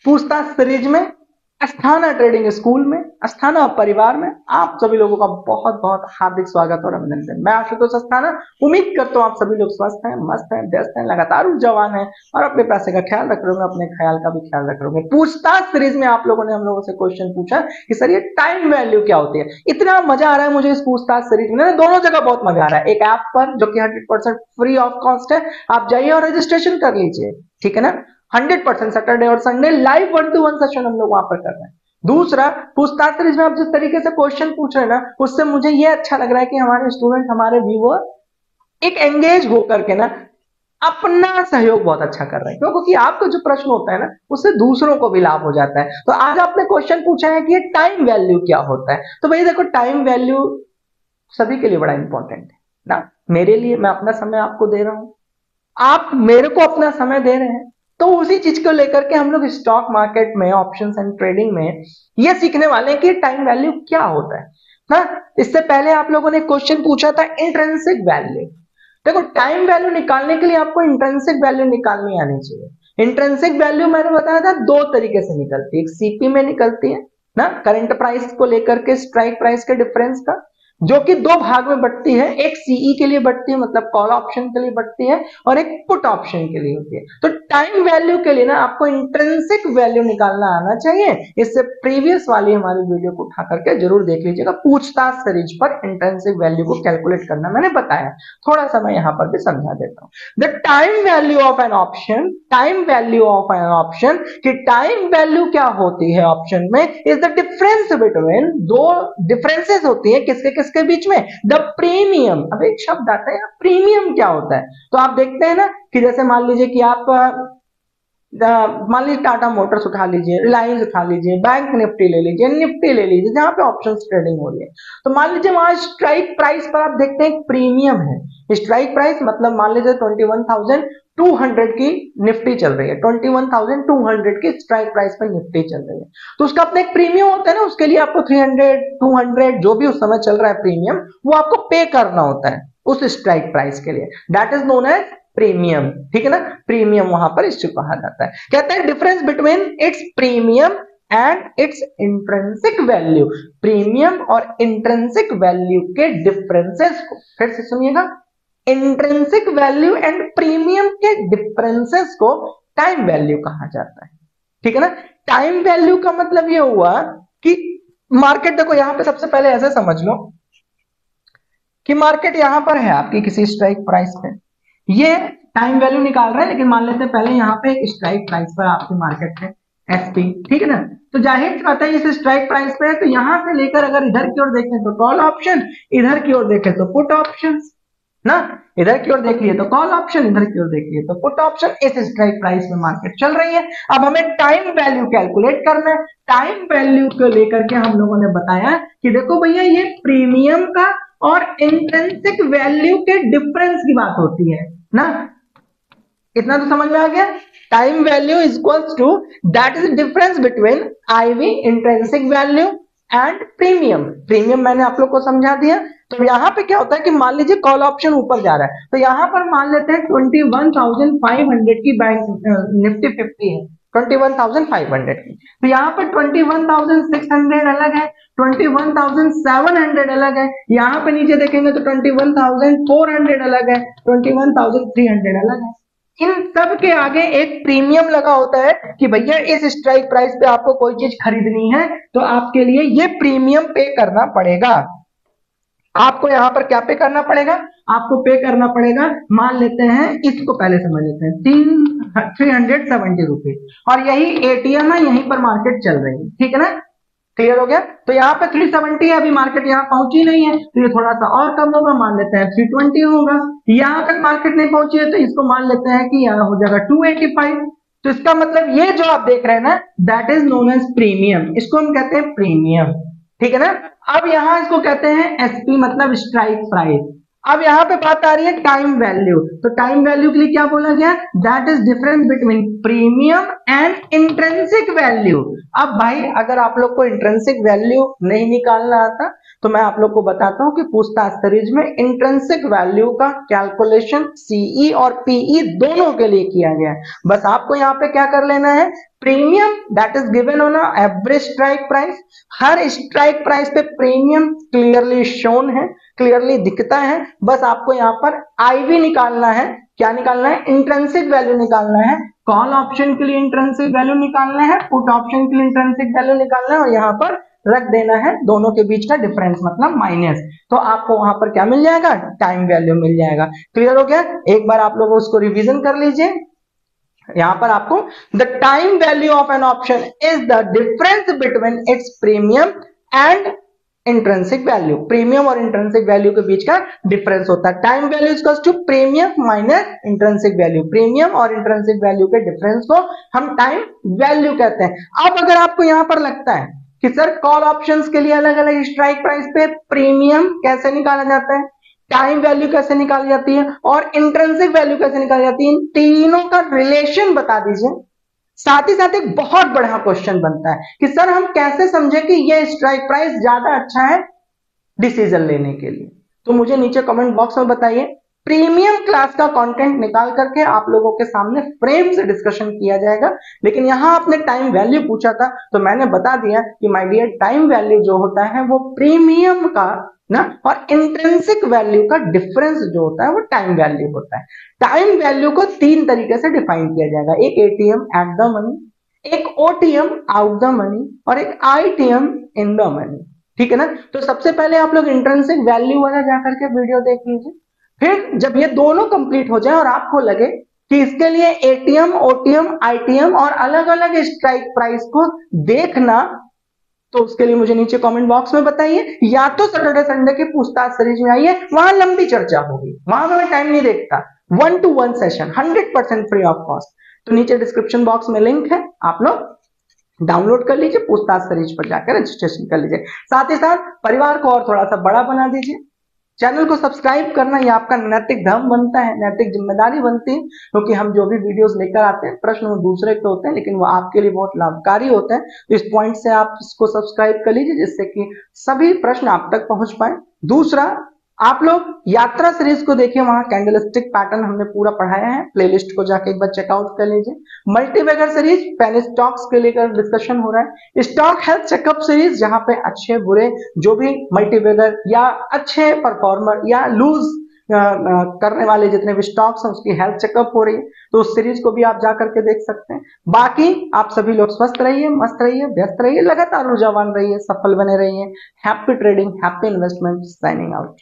पूछताछ सीरीज में, Asthana trading school में, अस्थाना परिवार में आप सभी लोगों का बहुत बहुत हार्दिक स्वागत और अभिनंदन। मैं आशुतोष अस्थाना उम्मीद करता हूँ आप सभी लोग स्वस्थ हैं, मस्त हैं, व्यस्त हैं, लगातार ऊर्जावान हैं और अपने पैसे का ख्याल रख रहे होंगे, अपने ख्याल का भी ख्याल रख रहे होंगे। पूछताछ सीरीज में आप लोगों ने हम लोगों से क्वेश्चन पूछा कि सर ये टाइम वैल्यू क्या होती है। इतना मजा आ रहा है मुझे इस पूछताछ सीरीज में, दोनों जगह बहुत मजा आ रहा है। एक ऐप पर जो कि 100% फ्री ऑफ कॉस्ट है, आप जाइए और रजिस्ट्रेशन कर लीजिए, ठीक है ना। 100% सैटरडे और संडे लाइव 1-to-1 सेशन हम लोग वहां पर कर रहे हैं। दूसरा, पूछताछ सीरीज में आप जिस तरीके से क्वेश्चन पूछ रहे हैं ना, उससे मुझे ये अच्छा लग रहा है कि हमारे स्टूडेंट, हमारे व्यूअर एक एंगेज होकर के ना अपना सहयोग बहुत अच्छा कर रहे हैं, क्योंकि आपका जो प्रश्न होता है ना उससे दूसरों को भी लाभ हो जाता है। तो आज आपने क्वेश्चन पूछा है कि ये टाइम वैल्यू क्या होता है। तो भाई देखो, टाइम वैल्यू सभी के लिए बड़ा इंपॉर्टेंट है ना। मेरे लिए, मैं अपना समय आपको दे रहा हूं, आप मेरे को अपना समय दे रहे हैं, तो उसी चीज को लेकर के हम लोग स्टॉक मार्केट में, ऑप्शंस एंड ट्रेडिंग में ये सीखने वाले हैं कि टाइम वैल्यू क्या होता है ना। इससे पहले आप लोगों ने क्वेश्चन पूछा था इंट्रिंसिक वैल्यू। देखो, टाइम वैल्यू निकालने के लिए आपको इंट्रिंसिक वैल्यू निकालनी आनी चाहिए। इंट्रिंसिक वैल्यू मैंने बताया था दो तरीके से निकलती है, एक सीपी में निकलती है ना, करंट प्राइस को लेकर के स्ट्राइक प्राइस के डिफरेंस का, जो कि दो भाग में बढ़ती है। एक सीई के लिए बढ़ती है, मतलब कॉल ऑप्शन के लिए बढ़ती है, और एक पुट ऑप्शन के लिए होती है। तो टाइम वैल्यू के लिए ना आपको इंट्रिंसिक वैल्यू निकालना आना चाहिए। इससे प्रीवियस वाली हमारी वीडियो को उठा करके जरूर देख लीजिएगा। पूछताछ सीरीज पर इंट्रिंसिक वैल्यू को कैलकुलेट करना मैंने बताया, थोड़ा सा मैं यहां पर भी समझा देता हूं। The time value of an option, time value of an option कि टाइम वैल्यू क्या होती है ऑप्शन में, इज द डिफरेंस बिटवीन, दो डिफरेंसेस होती है किसके किसके बीच में, द प्रीमियम। अब एक शब्द आता है, प्रीमियम क्या होता है। तो आप देखते हैं ना कि जैसे मान लीजिए कि आप मान लीजिए टाटा मोटर्स उठा लीजिए, रिलायंस उठा लीजिए, बैंक निफ्टी ले लीजिए, निफ्टी ले लीजिए, जहां पे ऑप्शंस ट्रेडिंग हो रही है। तो मान लीजिए वहां स्ट्राइक प्राइस पर आप देखते हैं प्रीमियम है। स्ट्राइक प्राइस मतलब मान लीजिए 21,200 की निफ्टी चल रही है, 21,200 की स्ट्राइक प्राइस पर निफ्टी चल रही है। तो उसका अपना एक प्रीमियम होता है ना, उसके लिए आपको 300, 200 जो भी उस समय चल रहा है प्रीमियम, वो आपको पे करना होता है उस स्ट्राइक प्राइस के लिए। That is known as premium, ठीक है ना। प्रीमियम वहां पर इसको कहा जाता है। कहते हैं difference between its premium and it's intrinsic value. Premium और इंट्रिंसिक वैल्यू के डिफरेंसेस को फिर से सुनिएगा, इंट्रिंसिक वैल्यू एंड प्रीमियम के डिफरेंसेस को टाइम वैल्यू कहा जाता है, ठीक है ना। टाइम वैल्यू का मतलब ये हुआ कि मार्केट, देखो यहां पे सबसे पहले ऐसे समझ लो कि मार्केट यहां पर है आपकी किसी स्ट्राइक प्राइस पे, ये टाइम वैल्यू निकाल रहा है, लेकिन मान लेते हैं पहले यहाँ पे एक स्ट्राइक प्राइस पर आपकी मार्केट है एसपी, ठीक है ना। तो जाहिर सी बात है इस स्ट्राइक प्राइस पे है, तो यहां से लेकर अगर इधर की ओर देखें तो कॉल ऑप्शन, इधर की ओर देखें तो पुट ऑप्शन ना। इधर की ओर देख लिए तो कॉल ऑप्शन, इधर की ओर देख लिए तो पुट ऑप्शन। इस स्ट्राइक प्राइस में मार्केट चल रही है। अब हमें टाइम वैल्यू कैलकुलेट करना है। टाइम वैल्यू को लेकर के हम लोगों ने बताया कि देखो भैया, ये प्रीमियम का और इंट्रिंसिक वैल्यू के डिफरेंस की बात होती है ना। इतना तो समझ में आ गया। Time value is equals to, that is difference between IV, intrinsic value, and premium. Premium मैंने आप लोग को समझा दिया। तो यहाँ पे क्या होता है कि मान लीजिए कॉल ऑप्शन ऊपर जा रहा है, तो यहाँ पर मान लेते हैं 21,500 की बैंक निफ्टी 50 है, 21,500 की। तो यहाँ पर 21,600 अलग है, 21,700 अलग है। यहाँ पे नीचे देखेंगे तो 21,400 अलग है, 21,300 अलग है। इन सब के आगे एक प्रीमियम लगा होता है कि भैया इस स्ट्राइक प्राइस पे आपको कोई चीज खरीदनी है तो आपके लिए ये प्रीमियम पे करना पड़ेगा। आपको यहां पर क्या पे करना पड़ेगा, आपको पे करना पड़ेगा, मान लेते हैं इसको पहले समझ लेते हैं, 370 रुपीज। और यही एटीएम है, यहीं पर मार्केट चल रही है, ठीक है ना। क्लियर हो गया। तो यहाँ पे 370 है, अभी मार्केट यहाँ पहुंची नहीं है, तो ये थोड़ा सा और कम होगा, मान लेते हैं 320 होगा। यहाँ तक मार्केट नहीं पहुंची है तो इसको मान लेते हैं कि यहाँ हो जाएगा 285। तो इसका मतलब ये जो आप देख रहे हैं ना, that is known as premium, इसको हम कहते हैं प्रीमियम, ठीक है ना। अब यहाँ इसको कहते हैं एसपी, मतलब स्ट्राइक प्राइस। अब यहाँ पे बात आ रही है टाइम वैल्यू। तो टाइम वैल्यू के लिए क्या बोला गया, that is difference between premium and intrinsic value. अब भाई अगर आप लोग को इंट्रिंसिक वैल्यू नहीं निकालना आता तो मैं आप लोग को बताता हूं कि पूछताछ सीरीज में इंट्रिंसिक वैल्यू का कैलकुलेशन सीई और पीई दोनों के लिए किया गया है। बस आपको यहाँ पे क्या कर लेना है, premium that is given on average strike price, her strike price पे प्रीमियम क्लियरली शोन है, क्लियरली दिखता है। बस आपको यहाँ पर आईवी निकालना है, क्या निकालना है, इंट्रिंसिक वैल्यू निकालना है। कॉल ऑप्शन के लिए इंट्रिंसिक वैल्यू निकालना है, पुट ऑप्शन के लिए इंट्रिंसिक वैल्यू निकालना है और यहाँ पर रख देना है दोनों के बीच का डिफरेंस मतलब माइनस। तो आपको वहां पर क्या मिल जाएगा, टाइम वैल्यू मिल जाएगा। क्लियर हो गया, एक बार आप लोग उसको रिवीजन कर लीजिए। यहां पर आपको the time value of an option is the difference between its premium and intrinsic value. Premium और इंट्रिंसिक वैल्यू के बीच का डिफरेंस होता है। Time value equals to premium minus intrinsic value. Premium और इंट्रिंसिक वैल्यू के डिफरेंस को हम टाइम वैल्यू कहते हैं। अब अगर आपको यहां पर लगता है कि सर कॉल ऑप्शंस के लिए अलग अलग स्ट्राइक प्राइस पे प्रीमियम कैसे निकाला जाता है, टाइम वैल्यू कैसे निकाली जाती है और इंट्रिंसिक वैल्यू कैसे निकाली जाती है, इन तीनों का रिलेशन बता दीजिए। साथ ही साथ एक बहुत बड़ा क्वेश्चन बनता है कि सर हम कैसे समझे कि ये स्ट्राइक प्राइस ज्यादा अच्छा है डिसीजन लेने के लिए। तो मुझे नीचे कमेंट बॉक्स में बताइए। प्रीमियम क्लास का कंटेंट निकाल करके आप लोगों के सामने फ्रेम से डिस्कशन किया जाएगा। लेकिन यहां आपने टाइम वैल्यू पूछा था तो मैंने बता दिया कि माय डियर टाइम वैल्यू जो होता है वो प्रीमियम का ना और इंट्रिंसिक वैल्यू का डिफरेंस जो होता है वो टाइम वैल्यू होता है। टाइम वैल्यू को तीन तरीके से डिफाइन किया जाएगा, एक एटीएम एट द मनी, एक ओटीएम आउट द मनी और एक आईटीएम इन द मनी। ठीक है ना। तो सबसे पहले आप लोग इंट्रिंसिक वैल्यू वाला जाकर के वीडियो देख लीजिए। फिर जब ये दोनों कंप्लीट हो जाए और आपको लगे कि इसके लिए एटीएम ओटीएम आईटीएम और अलग अलग स्ट्राइक प्राइस को देखना, तो उसके लिए मुझे नीचे कमेंट बॉक्स में बताइए, या तो सैटरडे संडे की पूछताछ सीरीज में आइए, वहां लंबी चर्चा होगी, वहां मैं टाइम नहीं देखता। 1-to-1 session 100% free of cost. तो नीचे डिस्क्रिप्शन बॉक्स में लिंक है, आप लोग डाउनलोड कर लीजिए, पूछताछ सीरीज पर जाकर रजिस्ट्रेशन कर लीजिए। साथ ही साथ परिवार को और थोड़ा सा बड़ा बना दीजिए। चैनल को सब्सक्राइब करना ये आपका नैतिक धर्म बनता है, नैतिक जिम्मेदारी बनती है, क्योंकि हम जो भी वीडियोस लेकर आते हैं प्रश्न वो दूसरे के होते हैं लेकिन वो आपके लिए बहुत लाभकारी होते हैं। तो इस पॉइंट से आप इसको सब्सक्राइब कर लीजिए जिससे कि सभी प्रश्न आप तक पहुंच पाए। दूसरा, आप लोग यात्रा सीरीज को देखिए, वहां कैंडलस्टिक पैटर्न हमने पूरा पढ़ाया है, प्लेलिस्ट को जाके एक बार चेकआउट कर लीजिए। मल्टीबैगर सीरीज पेनी स्टॉक्स के लेकर डिस्कशन हो रहा है। स्टॉक हेल्थ चेकअप सीरीज जहां पे अच्छे बुरे जो भी मल्टीबैगर या अच्छे परफॉर्मर या लूज करने वाले जितने भी स्टॉक्स हैं उसकी हेल्थ चेकअप हो रही है, तो उस सीरीज को भी आप जा करके देख सकते हैं। बाकी आप सभी लोग स्वस्थ रहिए, मस्त रहिए, व्यस्त रहिए, लगातार ऊर्जावान रहिए, सफल बने रहिए। Happy trading, happy investment, signing out.